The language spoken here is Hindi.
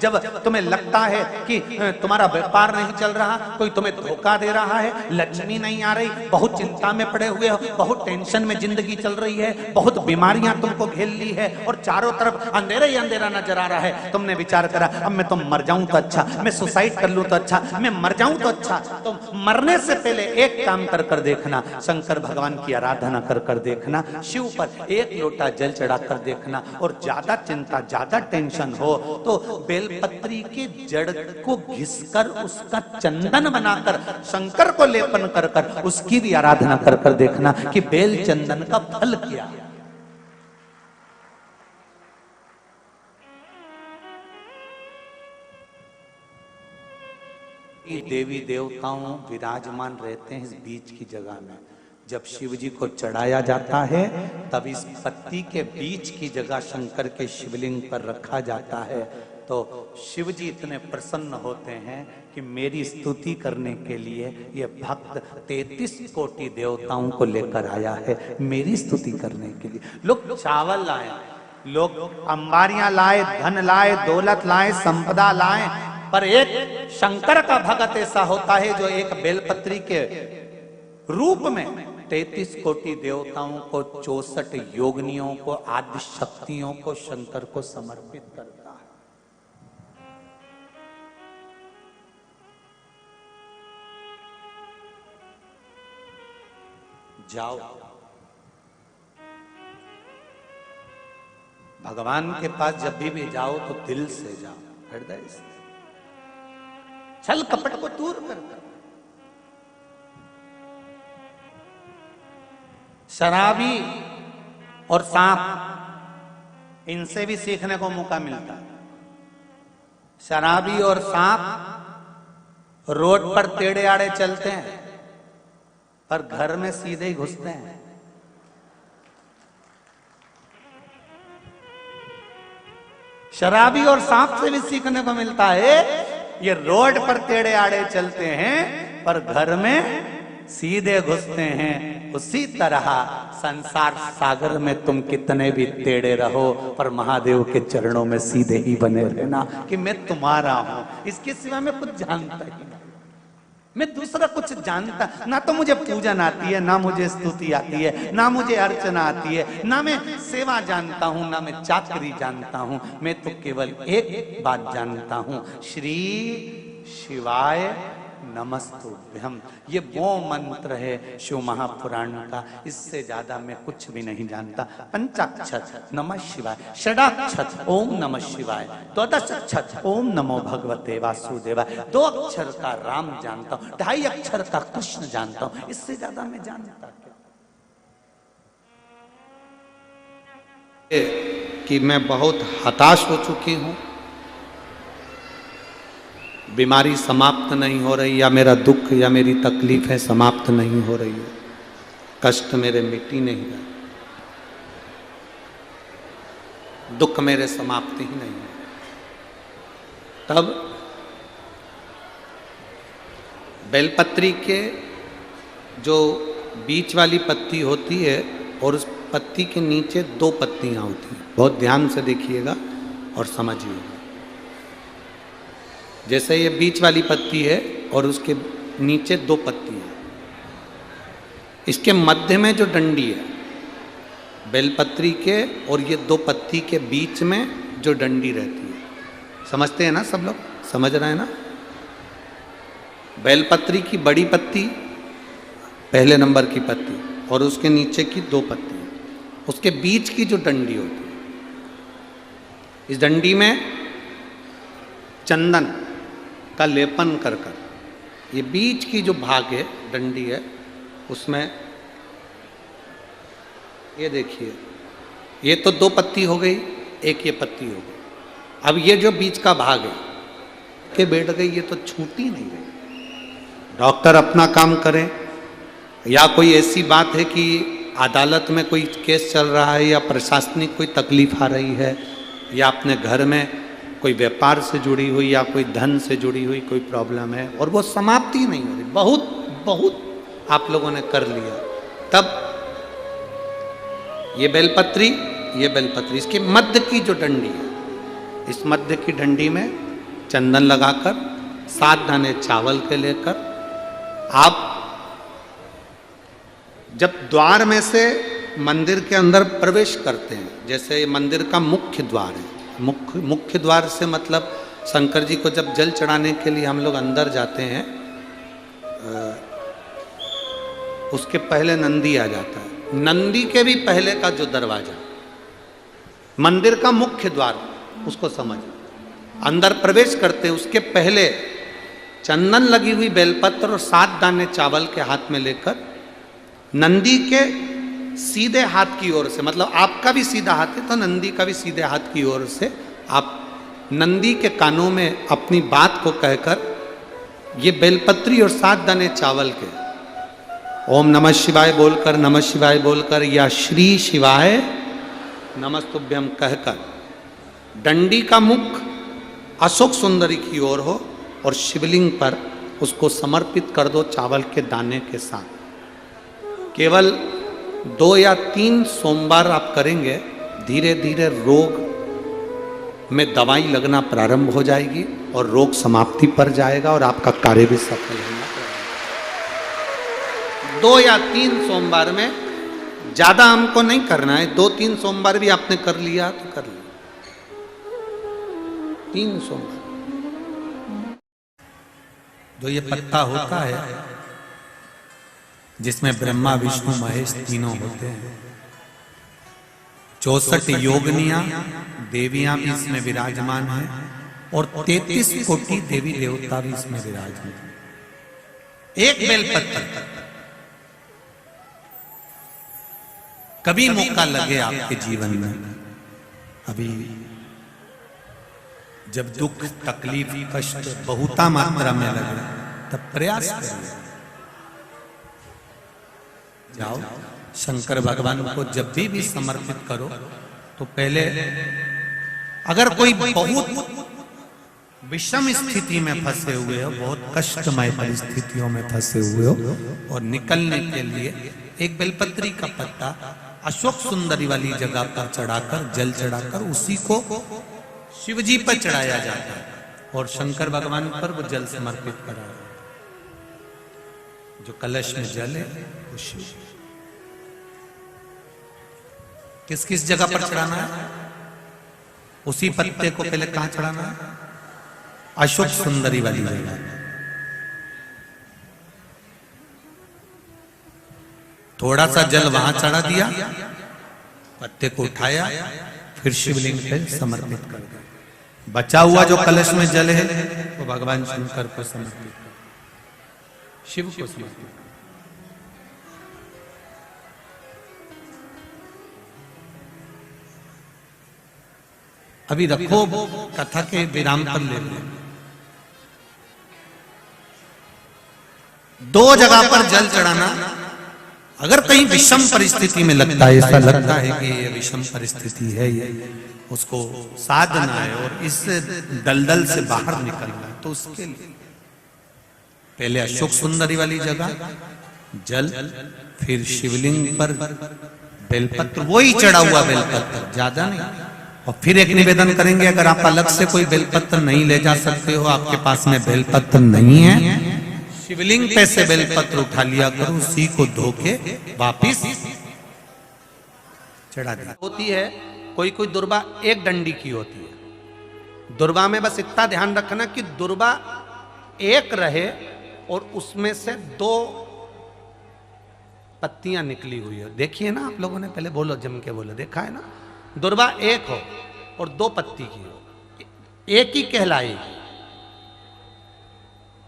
जब तुम्हें लगता है कि तुम्हारा व्यापार नहीं चल रहा, कोई तुम्हें धोखा दे रहा है, लक्ष्मी नहीं आ रही, बहुत चिंता में पड़े हुए हो, बहुत टेंशन में जिंदगी चल रही है, बहुत बीमारियां तुमको घेर ली है और चारों तरफ अंधेरा ही अंधेरा नजर आ रहा है, तुमने विचार करा अब मैं तो मर जाऊं तो अच्छा, मैं सुसाइड कर लूं तो अच्छा, मैं मर जाऊं तो अच्छा। तो मरने से पहले एक काम कर कर देखना, शंकर भगवान की आराधना कर कर देखना, शिव पर एक लोटा जल चढ़ा कर देखना, और ज्यादा चिंता ज्यादा टेंशन हो तो बेलपत्री के जड़ को घिसकर उसका चंदन बनाकर शंकर को लेपन कर कर उसकी भी आराधना कर कर देखना कि बेल चंदन का फल क्या। देवी देवताओं विराजमान रहते हैं इस बीच की जगह में। जब शिव जी को चढ़ाया जाता है तब इस पत्ती के बीच की जगह शंकर के शिवलिंग पर रखा जाता है। तो शिव जी इतने प्रसन्न होते हैं कि मेरी स्तुति करने के लिए ये भक्त 33 कोटि देवताओं को लेकर आया है, मेरी स्तुति करने के लिए। लोग चावल लाए, लोग अंबारियां लाए, धन लाए, दौलत लाए, संपदा लाए, पर एक शंकर का भक्त ऐसा होता है जो एक बेलपत्री के रूप में 33 कोटि देवताओं को, 64 योगिनियों को, आदि शक्तियों को शंकर को समर्पित करता है। जाओ भगवान के पास जब भी जाओ तो दिल से जाओ, हृदय से, छल कपट को दूर कर। शराबी और सांप, इनसे भी सीखने को मौका मिलता है। शराबी और सांप रोड पर टेढ़े आड़े चलते हैं पर घर में सीधे ही घुसते हैं। शराबी और सांप से भी सीखने को मिलता है, ये रोड पर टेढ़े आड़े चलते हैं पर घर में सीधे घुसते हैं। उसी तरह संसार सागर में तुम कितने भी टेढ़े रहो पर महादेव के चरणों में सीधे ही बने रहना कि मैं तुम्हारा हूं, इसके सिवा मैं कुछ जानता ही नहीं, मैं दूसरा कुछ जानता ना। तो मुझे पूजन आती है, ना मुझे स्तुति आती है, ना मुझे अर्चना आती है, ना मैं सेवा जानता हूं, ना मैं चाकरी जानता हूं। मैं तो केवल एक बात जानता हूं, श्री शिवाय नमस्तुभ्यम। ये वो मंत्र है शिव महापुराण का, इससे ज्यादा मैं कुछ भी नहीं जानता। पंचाक्षर नमः शिवाय, षडाक्षर ओम नमः शिवाय, द्वादशाक्षर ओम नमो भगवते वासुदेवाय, 2 अक्षर का राम जानता हूं, 2.5 अक्षर का कृष्ण जानता हूं, इससे ज्यादा मैं जानता क्या। कि मैं बहुत हताश हो चुकी हूं, बीमारी समाप्त नहीं हो रही, या मेरा दुख या मेरी तकलीफें समाप्त नहीं हो रही है, कष्ट मेरे मिट्टी नहीं रहे, दुख मेरे समाप्त ही नहीं है। तब बेलपत्री के जो बीच वाली पत्ती होती है और उस पत्ती के नीचे 2 पत्तियां होती हैं, बहुत ध्यान से देखिएगा और समझिएगा। जैसे ये बीच वाली पत्ती है और उसके नीचे 2 पत्तियां, इसके मध्य में जो डंडी है बेलपत्री के और ये 2 पत्ती के बीच में जो डंडी रहती है, समझते हैं ना सब लोग, समझ रहे हैं ना। बेलपत्री की बड़ी पत्ती, पहले नंबर की पत्ती, और उसके नीचे की 2 पत्ती, उसके बीच की जो डंडी होती है, इस डंडी में चंदन का लेपन कर कर, ये बीच की जो भाग है डंडी है उसमें, ये देखिए, ये तो 2 पत्ती हो गई, एक ये पत्ती हो गई। अब ये जो बीच का भाग है के बैठ गई, ये तो छूटी नहीं गई। डॉक्टर अपना काम करें, या कोई ऐसी बात है कि अदालत में कोई केस चल रहा है, या प्रशासनिक कोई तकलीफ आ रही है, या अपने घर में कोई व्यापार से जुड़ी हुई या कोई धन से जुड़ी हुई कोई प्रॉब्लम है और वो समाप्ति नहीं हो रही, बहुत आप लोगों ने कर लिया, तब ये बेलपत्री, इसके मध्य की जो डंडी है, इस मध्य की डंडी में चंदन लगाकर 7 दाने चावल के लेकर आप जब द्वार में से मंदिर के अंदर प्रवेश करते हैं, जैसे ये मंदिर का मुख्य द्वार है, मुख्य द्वार से मतलब शंकर जी को जब जल चढ़ाने के लिए हम लोग अंदर जाते हैं, उसके पहले नंदी आ जाता है। नंदी के भी पहले का जो दरवाजा, मंदिर का मुख्य द्वार, उसको समझ अंदर प्रवेश करते उसके पहले चंदन लगी हुई बेलपत्र और 7 दाने चावल के हाथ में लेकर नंदी के सीधे हाथ की ओर से, मतलब आपका भी सीधा हाथ है तो नंदी का भी सीधे हाथ की ओर से आप नंदी के कानों में अपनी बात को कहकर ये बेलपत्री और 7 दाने चावल के ओम नमः शिवाय बोलकर, नमः शिवाय बोलकर या श्री शिवाय नमस्तुभ्यम कहकर डंडी का मुख अशोक सुंदरी की ओर हो और शिवलिंग पर उसको समर्पित कर दो चावल के दाने के साथ। केवल 2 या 3 सोमवार आप करेंगे, धीरे धीरे रोग में दवाई लगना प्रारंभ हो जाएगी और रोग समाप्ति पर जाएगा और आपका कार्य भी सफल होगा। 2 या 3 सोमवार में, ज्यादा हमको नहीं करना है, 2-3 सोमवार भी आपने कर लिया तो कर लिया, 3 सोमवार। जो ये पत्ता होता है जिसमें ब्रह्मा विष्णु महेश तीनों होते हैं, 64 योगनियां देवियां भी इसमें विराजमान हैं और 33 कोटि देवी देवता भी इसमें विराजमान हैं। एक बेलपत्र, कभी मौका लगे आपके जीवन में, अभी जब दुख तकलीफ कष्ट बहुता मात्रा में लगे तब प्रयास करिए, जाओ शंकर भगवान को जब भी समर्पित करो तो पहले अगर कोई बहुत विषम स्थिति में फंसे हुए हो, बहुत कष्टमय परिस्थितियों में फंसे हुए हो और निकलने के लिए एक बेलपत्री का पत्ता अशोक सुंदरी वाली जगह पर चढ़ाकर, जल चढ़ाकर उसी को शिव जी पर चढ़ाया जाता है और शंकर भगवान पर वो जल समर्पित करा। जो कलश में जल है वो शिव। किस किस जगह पर चढ़ाना है? उसी पत्ते को पहले कहां चढ़ाना है? अशोक सुंदरी वाली जगह। थोड़ा सा जल वहां चढ़ा दिया, पत्ते को उठाया, फिर शिवलिंग पे समर्पित कर दिया। बचा हुआ जो कलश में जल है वो भगवान शंकर को समर्पित कर, शिव को समर्पित। अभी रखो, कथा के विराम पर ले लो। 2 जगह पर जल चढ़ाना, अगर कहीं विषम परिस्थिति में लगता है, ऐसा लगता है कि ये विषम परिस्थिति है, ये उसको साधना है और इस दलदल से बाहर निकलना है, तो उसके लिए पहले अशोक सुंदरी वाली जगह जल, फिर शिवलिंग पर बेलपत्र, वही चढ़ा हुआ बेलपत्र, ज्यादा नहीं। और फिर एक निवेदन करेंगे, अगर आप अलग से कोई बेलपत्र नहीं ले जा सकते हो, आपके पास में बेलपत्र नहीं है, शिवलिंग पे से बेलपत्र उठा लिया करो, उसी को धो के वापिस चढ़ा दिया। होती है कोई कोई दुर्बा एक डंडी की होती है। दुर्बा में बस इतना ध्यान रखना कि दुर्बा एक रहे और उसमें से 2 पत्तियां निकली हुई हो। देखिए ना आप लोगों ने, पहले बोलो, जम के बोलो, देखा है ना? दुर्बा एक हो और 2 पत्ती की हो, एक ही कहलाएगी।